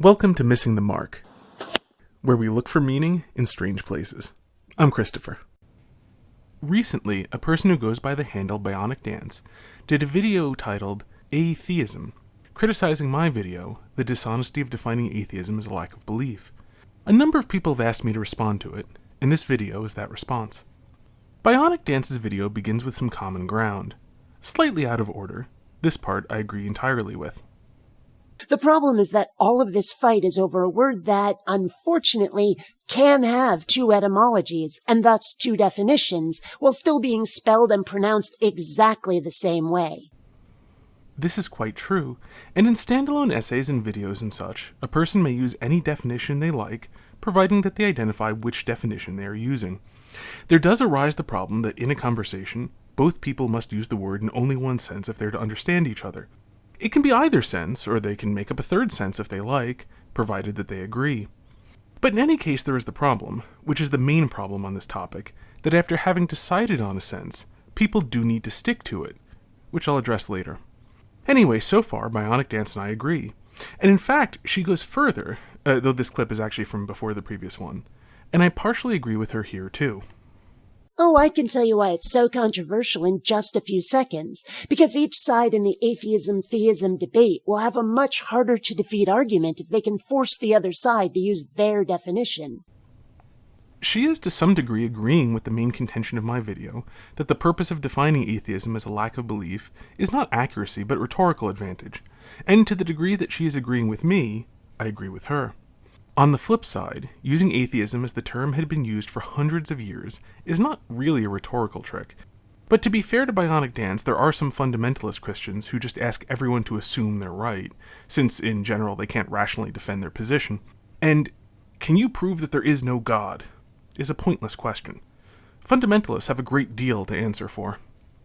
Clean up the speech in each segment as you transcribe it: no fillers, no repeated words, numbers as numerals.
Welcome to Missing the Mark, where we look for meaning in strange places. I'm Christopher. Recently, a person who goes by the handle Bionic did a video titled A-Theism, criticizing my video, The Dishonesty of Defining Atheism as a Lack of Belief. A number of people have asked me to respond to it, and this video is that response. Bionic video begins with some common ground. Slightly out of order, this part I agree entirely with. The problem is that all of this fight is over a word that, unfortunately, can have two etymologies, and thus two definitions, while still being spelled and pronounced exactly the same way. This is quite true, and in standalone essays and videos and such, a person may use any definition they like, providing that they identify which definition they are using. There does arise the problem that in a conversation, both people must use the word in only one sense if they're to understand each other. It can be either sense, or they can make up a third sense if they like, provided that they agree. But in any case, there is the problem, which is the main problem on this topic, that after having decided on a sense, people do need to stick to it, which I'll address later. Anyway, so far, Bionic and I agree. And in fact, she goes further, though this clip is actually from before the previous one, and I partially agree with her here too. Oh, I can tell you why it's so controversial in just a few seconds. Because each side in the atheism-theism debate will have a much harder to defeat argument if they can force the other side to use their definition. She is to some degree agreeing with the main contention of my video, that the purpose of defining atheism as a lack of belief is not accuracy but rhetorical advantage, and to the degree that she is agreeing with me, I agree with her. On the flip side, using atheism as the term had been used for hundreds of years is not really a rhetorical trick. But to be fair to Bionic there are some fundamentalist Christians who just ask everyone to assume they're right, since in general they can't rationally defend their position. And can you prove that there is no God? Is a pointless question. Fundamentalists have a great deal to answer for.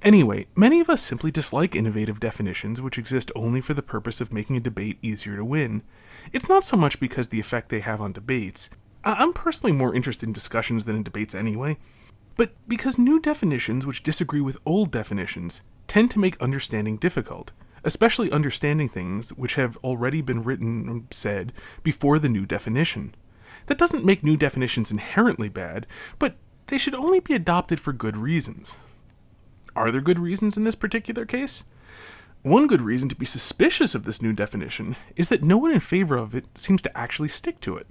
Anyway, many of us simply dislike innovative definitions which exist only for the purpose of making a debate easier to win. It's not so much because the effect they have on debates. I'm personally more interested in discussions than in debates anyway, but because new definitions which disagree with old definitions tend to make understanding difficult, especially understanding things which have already been written and said before the new definition. That doesn't make new definitions inherently bad, but they should only be adopted for good reasons. Are there good reasons in this particular case? One good reason to be suspicious of this new definition is that no one in favor of it seems to actually stick to it.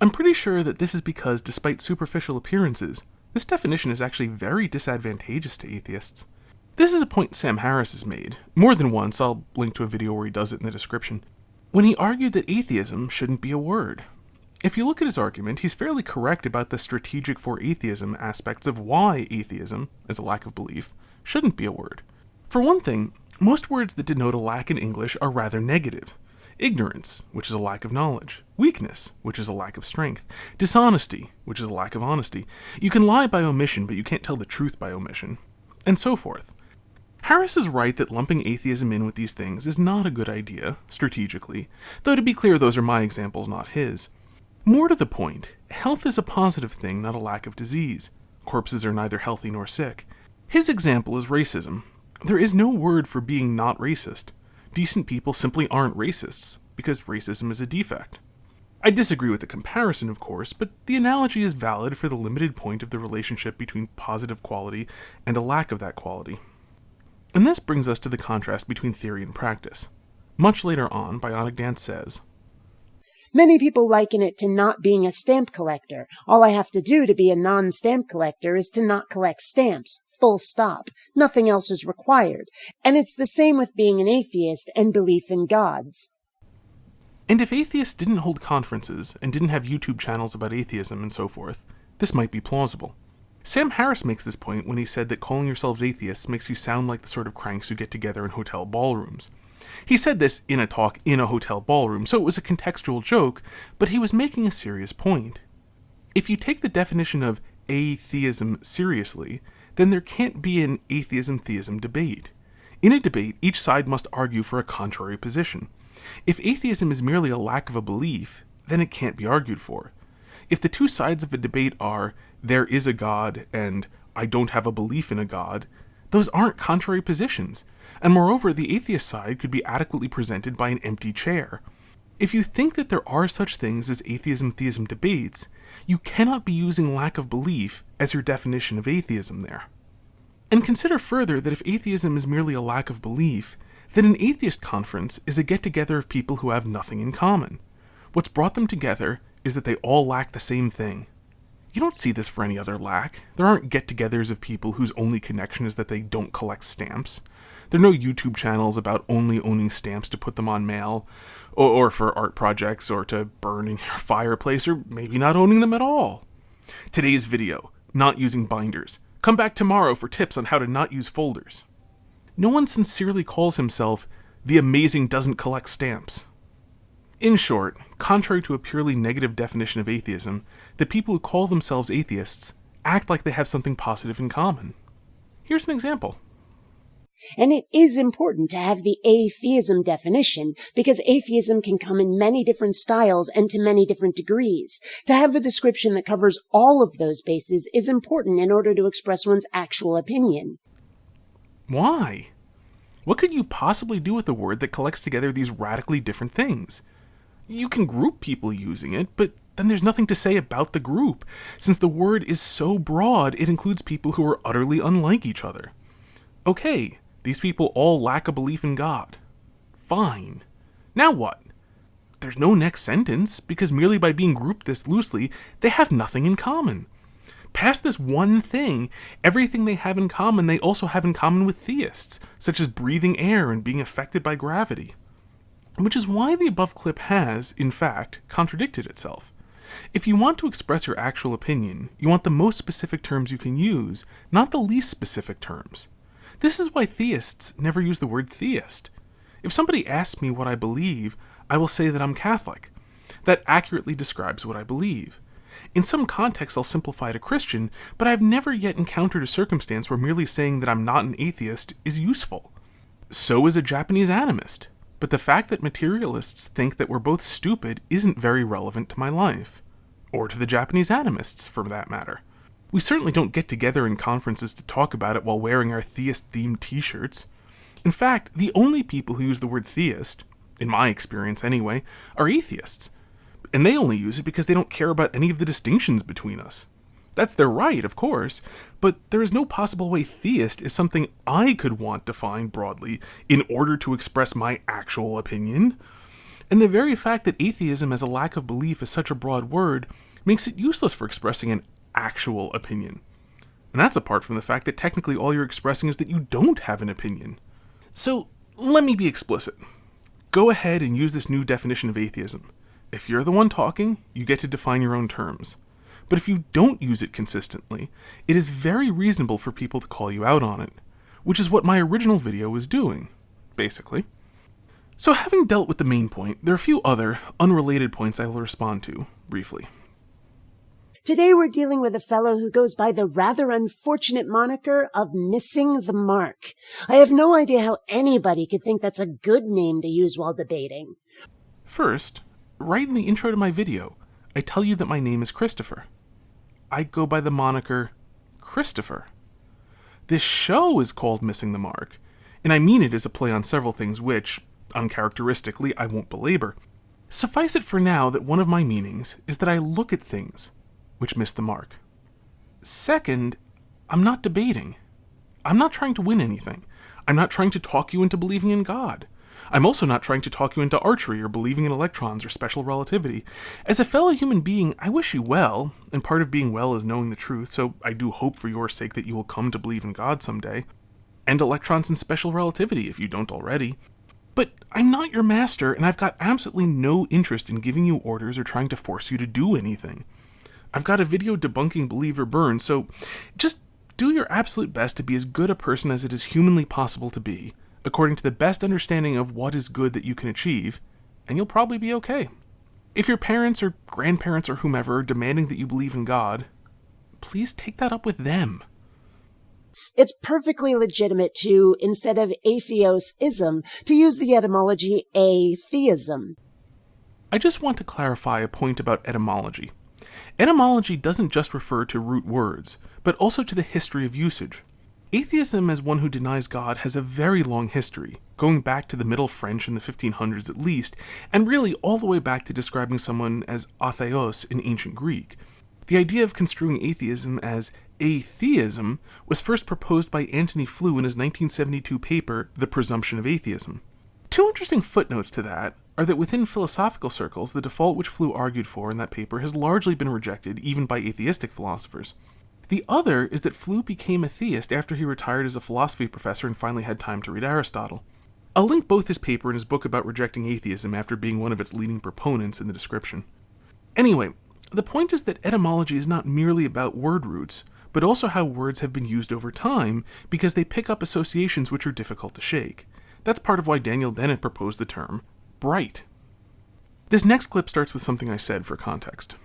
I'm pretty sure that this is because, despite superficial appearances, this definition is actually very disadvantageous to atheists. This is a point Sam Harris has made, more than once. I'll link to a video where he does it in the description, when he argued that atheism shouldn't be a word. If you look at his argument, he's fairly correct about the strategic for atheism aspects of why atheism, as a lack of belief, shouldn't be a word. For one thing, most words that denote a lack in English are rather negative. Ignorance, which is a lack of knowledge. Weakness, which is a lack of strength. Dishonesty, which is a lack of honesty. You can lie by omission, but you can't tell the truth by omission. And so forth. Harris is right that lumping atheism in with these things is not a good idea, strategically, though to be clear, those are my examples, not his. More to the point, health is a positive thing, not a lack of disease. Corpses are neither healthy nor sick. His example is racism. There is no word for being not racist. Decent people simply aren't racists, because racism is a defect. I disagree with the comparison, of course, but the analogy is valid for the limited point of the relationship between positive quality and a lack of that quality. And this brings us to the contrast between theory and practice. Much later on, Bionic says, Many people liken it to not being a stamp collector. All I have to do to be a non-stamp collector is to not collect stamps. Full stop. Nothing else is required. And it's the same with being an atheist and belief in gods. And if atheists didn't hold conferences and didn't have YouTube channels about atheism and so forth, this might be plausible. Sam Harris makes this point when he said that calling yourselves atheists makes you sound like the sort of cranks who get together in hotel ballrooms. He said this in a talk in a hotel ballroom, so it was a contextual joke, but he was making a serious point. If you take the definition of atheism seriously, then there can't be an atheism-theism debate. In a debate, each side must argue for a contrary position. If atheism is merely a lack of a belief, then it can't be argued for. If the two sides of a debate are, there is a God, and I don't have a belief in a God, those aren't contrary positions. And moreover, the atheist side could be adequately presented by an empty chair. If you think that there are such things as atheism-theism debates, you cannot be using lack of belief as your definition of atheism there. And consider further that if atheism is merely a lack of belief, then an atheist conference is a get-together of people who have nothing in common. What's brought them together is that they all lack the same thing. You don't see this for any other lack. There aren't get-togethers of people whose only connection is that they don't collect stamps. There are no YouTube channels about only owning stamps to put them on mail, or for art projects, or to burn in your fireplace, or maybe not owning them at all. Today's video, not using binders. Come back tomorrow for tips on how to not use folders. No one sincerely calls himself the amazing doesn't collect stamps. In short, contrary to a purely negative definition of atheism, the people who call themselves atheists act like they have something positive in common. Here's an example. And it is important to have the A-Theism definition, because atheism can come in many different styles and to many different degrees. To have a description that covers all of those bases is important in order to express one's actual opinion. Why? What could you possibly do with a word that collects together these radically different things? You can group people using it, but then there's nothing to say about the group, since the word is so broad it includes people who are utterly unlike each other. Okay, these people all lack a belief in God. Fine. Now what? There's no next sentence, because merely by being grouped this loosely, they have nothing in common. Past this one thing, everything they have in common they also have in common with theists, such as breathing air and being affected by gravity. Which is why the above clip has, in fact, contradicted itself. If you want to express your actual opinion, you want the most specific terms you can use, not the least specific terms. This is why theists never use the word theist. If somebody asks me what I believe, I will say that I'm Catholic. That accurately describes what I believe. In some contexts, I'll simplify to Christian, but I've never yet encountered a circumstance where merely saying that I'm not an atheist is useful. So is a Japanese animist, but the fact that materialists think that we're both stupid isn't very relevant to my life. Or to the Japanese animists, for that matter. We certainly don't get together in conferences to talk about it while wearing our theist-themed t-shirts. In fact, the only people who use the word theist, in my experience anyway, are atheists. And they only use it because they don't care about any of the distinctions between us. That's their right, of course, but there is no possible way theist is something I could want defined broadly in order to express my actual opinion. And the very fact that atheism as a lack of belief is such a broad word makes it useless for expressing an actual opinion. And that's apart from the fact that technically all you're expressing is that you don't have an opinion. So, let me be explicit. Go ahead and use this new definition of atheism. If you're the one talking, you get to define your own terms. But if you don't use it consistently, it is very reasonable for people to call you out on it, which is what my original video was doing, basically. So having dealt with the main point, there are a few other, unrelated points I will respond to, briefly. Today we're dealing with a fellow who goes by the rather unfortunate moniker of Missing the Mark. I have no idea how anybody could think that's a good name to use while debating. First, right in the intro to my video, I tell you that my name is Christopher. I go by the moniker Christopher. This show is called Missing the Mark, and I mean it as a play on several things which, uncharacteristically, I won't belabor. Suffice it for now that one of my meanings is that I look at things which miss the mark. Second, I'm not debating. I'm not trying to win anything. I'm not trying to talk you into believing in God. I'm also not trying to talk you into archery or believing in electrons or special relativity. As a fellow human being, I wish you well, and part of being well is knowing the truth, so I do hope for your sake that you will come to believe in God someday. And electrons and special relativity, if you don't already. But I'm not your master, and I've got absolutely no interest in giving you orders or trying to force you to do anything. I've got a video debunking Believe or Burn, so just do your absolute best to be as good a person as it is humanly possible to be, according to the best understanding of what is good that you can achieve, and you'll probably be okay. If your parents or grandparents or whomever are demanding that you believe in God, please take that up with them. It's perfectly legitimate to, instead of atheosism, to use the etymology A-Theism. I just want to clarify a point about etymology. Etymology doesn't just refer to root words, but also to the history of usage. Atheism as one who denies God has a very long history, going back to the Middle French in the 1500s at least, and really all the way back to describing someone as A-Theos in ancient Greek. The idea of construing atheism as A-Theism was first proposed by Antony Flew in his 1972 paper, The Presumption of Atheism. Two interesting footnotes to that are that within philosophical circles, the default which Flew argued for in that paper has largely been rejected even by atheistic philosophers. The other is that Flew became a theist after he retired as a philosophy professor and finally had time to read Aristotle. I'll link both his paper and his book about rejecting atheism after being one of its leading proponents in the description. Anyway, the point is that etymology is not merely about word roots, but also how words have been used over time because they pick up associations which are difficult to shake. That's part of why Daniel Dennett proposed the term bright. This next clip starts with something I said for context.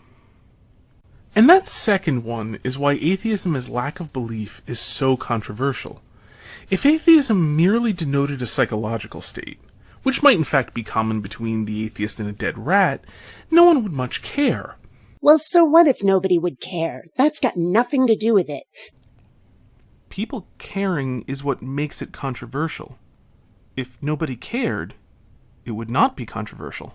And that second one is why atheism as lack of belief is so controversial. If atheism merely denoted a psychological state, which might in fact be common between the atheist and a dead rat, no one would much care. Well, so what if nobody would care? That's got nothing to do with it. People caring is what makes it controversial. If nobody cared, it would not be controversial.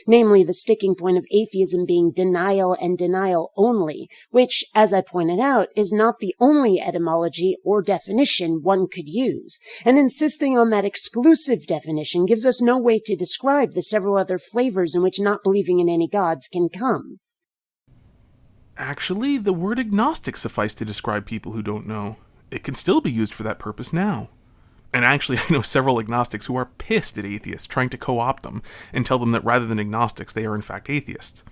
Namely, the sticking point of atheism being denial and denial only, which, as I pointed out, is not the only etymology or definition one could use, and insisting on that exclusive definition gives us no way to describe the several other flavors in which not believing in any gods can come. Actually, the word agnostic suffices to describe people who don't know. It can still be used for that purpose now. And actually, I know several agnostics who are pissed at atheists trying to co-opt them and tell them that rather than agnostics, they are in fact atheists.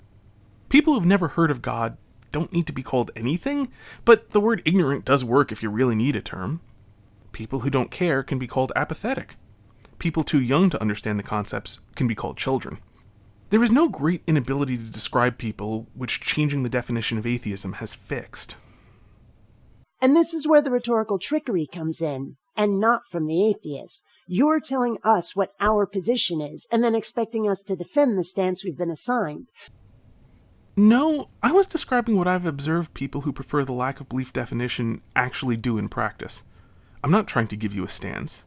People who've never heard of God don't need to be called anything, but the word ignorant does work if you really need a term. People who don't care can be called apathetic. People too young to understand the concepts can be called children. There is no great inability to describe people which changing the definition of atheism has fixed. And this is where the rhetorical trickery comes in, and not from the atheist. You're telling us what our position is, and then expecting us to defend the stance we've been assigned. No, I was describing what I've observed people who prefer the lack of belief definition actually do in practice. I'm not trying to give you a stance.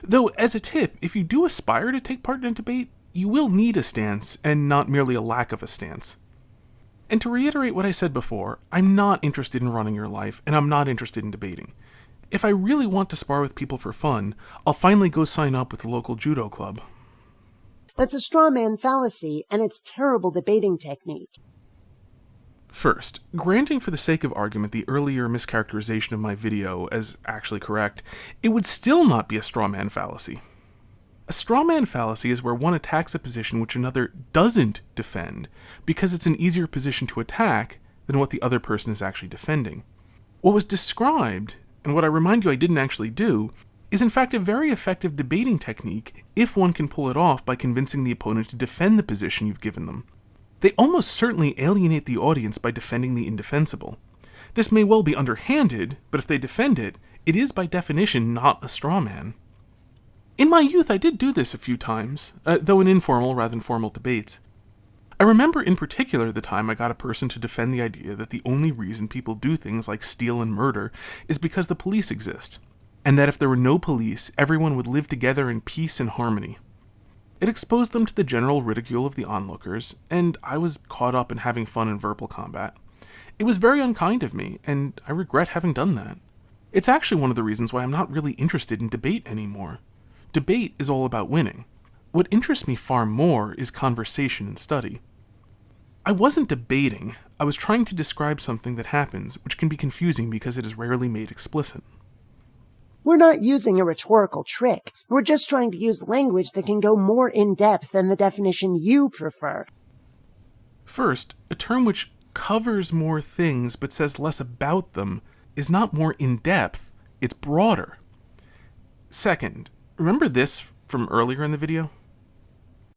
Though, as a tip, if you do aspire to take part in a debate, you will need a stance, and not merely a lack of a stance. And to reiterate what I said before, I'm not interested in running your life, and I'm not interested in debating. If I really want to spar with people for fun, I'll finally go sign up with the local judo club. That's a straw man fallacy, and it's terrible debating technique. First, granting for the sake of argument the earlier mischaracterization of my video as actually correct, it would still not be a straw man fallacy. A straw man fallacy is where one attacks a position which another doesn't defend, because it's an easier position to attack than what the other person is actually defending. What was described, and what I remind you I didn't actually do, is in fact a very effective debating technique if one can pull it off by convincing the opponent to defend the position you've given them. They almost certainly alienate the audience by defending the indefensible. This may well be underhanded, but if they defend it, it is by definition not a straw man. In my youth, I did do this a few times, though in informal rather than formal debates. I remember in particular the time I got a person to defend the idea that the only reason people do things like steal and murder is because the police exist, and that if there were no police, everyone would live together in peace and harmony. It exposed them to the general ridicule of the onlookers, and I was caught up in having fun in verbal combat. It was very unkind of me, and I regret having done that. It's actually one of the reasons why I'm not really interested in debate anymore. Debate is all about winning. What interests me far more is conversation and study. I wasn't debating, I was trying to describe something that happens, which can be confusing because it is rarely made explicit. We're not using a rhetorical trick. We're just trying to use language that can go more in depth than the definition you prefer. First, a term which covers more things but says less about them is not more in depth, it's broader. Second, remember this from earlier in the video?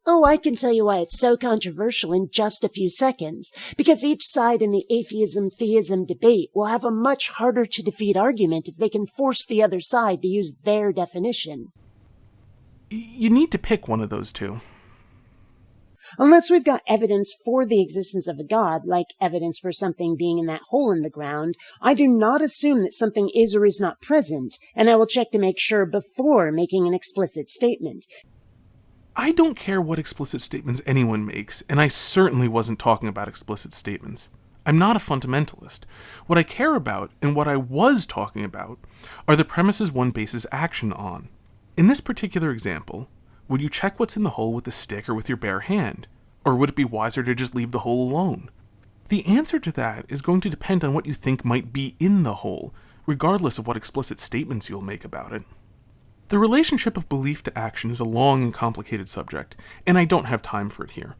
Oh, I can tell you why it's so controversial in just a few seconds. Because each side in the atheism-theism debate will have a much harder to defeat argument if they can force the other side to use their definition. You need to pick one of those two. Unless we've got evidence for the existence of a God, like evidence for something being in that hole in the ground, I do not assume that something is or is not present, and I will check to make sure before making an explicit statement. I don't care what explicit statements anyone makes, and I certainly wasn't talking about explicit statements. I'm not a fundamentalist. What I care about, and what I was talking about, are the premises one bases action on. In this particular example, would you check what's in the hole with a stick or with your bare hand? Or would it be wiser to just leave the hole alone? The answer to that is going to depend on what you think might be in the hole, regardless of what explicit statements you'll make about it. The relationship of belief to action is a long and complicated subject, and I don't have time for it here.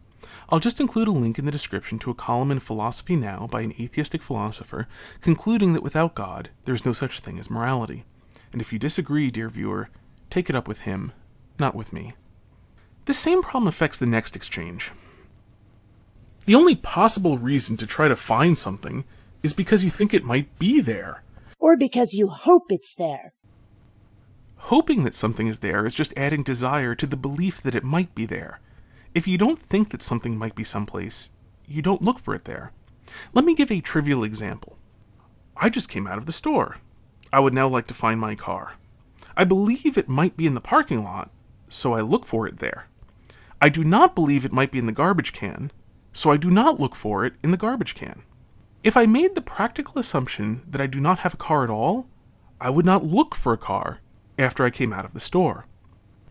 I'll just include a link in the description to a column in Philosophy Now by an atheistic philosopher concluding that without God, there's no such thing as morality. And if you disagree, dear viewer, take it up with him, not with me. This same problem affects the next exchange. The only possible reason to try to find something is because you think it might be there. Or because you hope it's there. Hoping that something is there is just adding desire to the belief that it might be there. If you don't think that something might be someplace, you don't look for it there. Let me give a trivial example. I just came out of the store. I would now like to find my car. I believe it might be in the parking lot, so I look for it there. I do not believe it might be in the garbage can, so I do not look for it in the garbage can. If I made the practical assumption that I do not have a car at all, I would not look for a car after I came out of the store.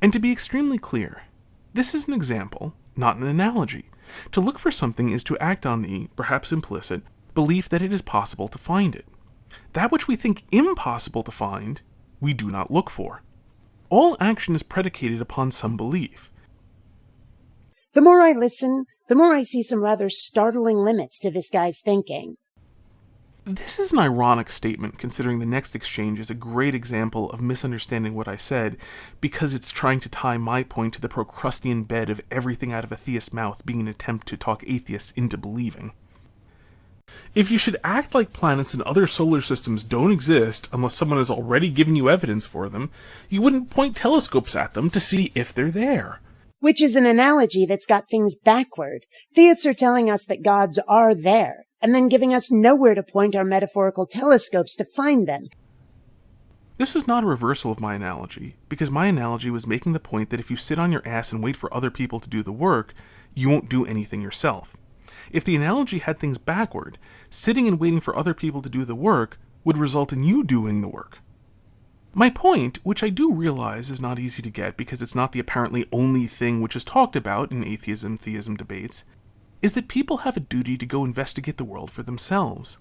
And to be extremely clear, this is an example, not an analogy. To look for something is to act on the, perhaps implicit, belief that it is possible to find it. That which we think impossible to find, we do not look for. All action is predicated upon some belief. The more I listen, the more I see some rather startling limits to this guy's thinking. This is an ironic statement, considering the next exchange is a great example of misunderstanding what I said, because it's trying to tie my point to the Procrustean bed of everything out of a theist's mouth being an attempt to talk atheists into believing. If you should act like planets in other solar systems don't exist unless someone has already given you evidence for them, you wouldn't point telescopes at them to see if they're there. Which is an analogy that's got things backward. Theists are telling us that gods are there, and then giving us nowhere to point our metaphorical telescopes to find them. This is not a reversal of my analogy, because my analogy was making the point that if you sit on your ass and wait for other people to do the work, you won't do anything yourself. If the analogy had things backward, sitting and waiting for other people to do the work would result in you doing the work. My point, which I do realize is not easy to get because it's not the apparently only thing which is talked about in atheism-theism debates, is that people have a duty to go investigate the world for themselves.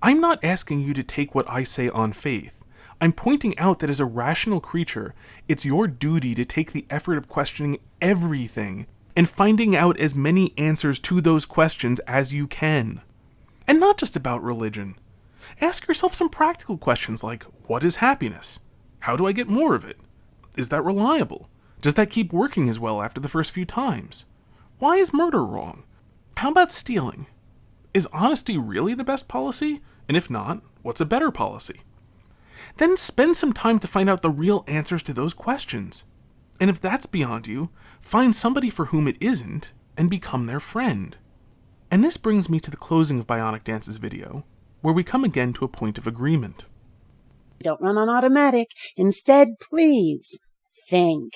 I'm not asking you to take what I say on faith. I'm pointing out that as a rational creature, it's your duty to take the effort of questioning everything and finding out as many answers to those questions as you can. And not just about religion. Ask yourself some practical questions like, what is happiness? How do I get more of it? Is that reliable? Does that keep working as well after the first few times? Why is murder wrong? How about stealing? Is honesty really the best policy? And if not, what's a better policy? Then spend some time to find out the real answers to those questions. And if that's beyond you, find somebody for whom it isn't and become their friend. And this brings me to the closing of Bionic Dance's video, where we come again to a point of agreement. Don't run on automatic. Instead, please, think.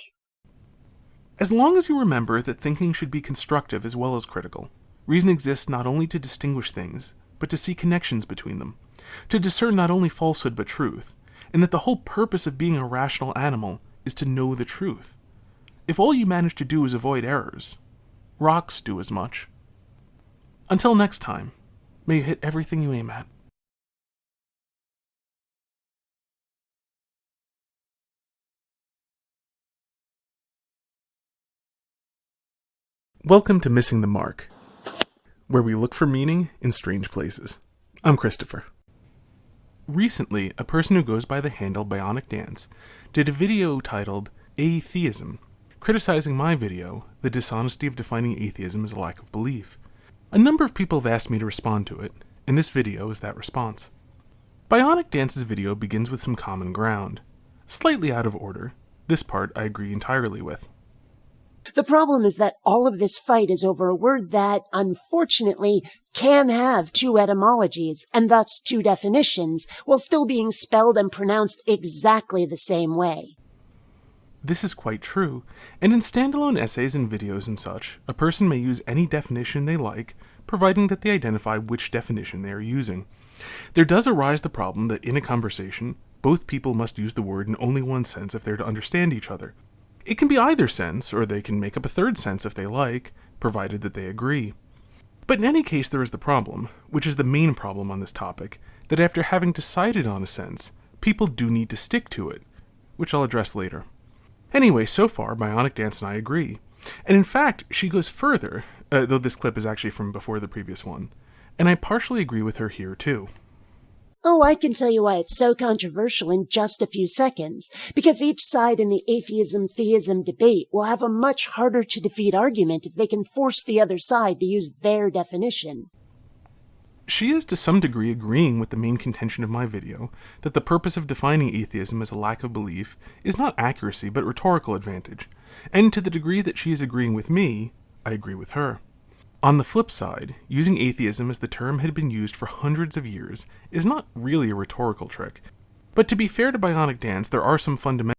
As long as you remember that thinking should be constructive as well as critical, reason exists not only to distinguish things, but to see connections between them, to discern not only falsehood but truth, and that the whole purpose of being a rational animal is to know the truth. If all you manage to do is avoid errors, rocks do as much. Until next time, may you hit everything you aim at. Welcome to Missing the Mark, where we look for meaning in strange places. I'm Christopher. Recently, a person who goes by the handle Bionic Dance did a video titled A-Theism, criticizing my video, The Dishonesty of Defining Atheism as a Lack of Belief. A number of people have asked me to respond to it, and this video is that response. Bionic Dance's video begins with some common ground. Slightly out of order, this part I agree entirely with. The problem is that all of this fight is over a word that, unfortunately, can have two etymologies, and thus two definitions, while still being spelled and pronounced exactly the same way. This is quite true, and in standalone essays and videos and such, a person may use any definition they like, providing that they identify which definition they are using. There does arise the problem that in a conversation, both people must use the word in only one sense if they're to understand each other. It can be either sense, or they can make up a third sense if they like, provided that they agree. But in any case, there is the problem, which is the main problem on this topic, that after having decided on a sense, people do need to stick to it, which I'll address later. Anyway, so far, Bionic Dance and I agree. And in fact, she goes further, though this clip is actually from before the previous one, and I partially agree with her here too. Oh, I can tell you why it's so controversial in just a few seconds. Because each side in the atheism-theism debate will have a much harder to defeat argument if they can force the other side to use their definition. She is to some degree agreeing with the main contention of my video, that the purpose of defining atheism as a lack of belief is not accuracy but rhetorical advantage, and to the degree that she is agreeing with me, I agree with her. On the flip side, using atheism as the term had been used for hundreds of years is not really a rhetorical trick, but to be fair to Bionic Dance, there are some fundamental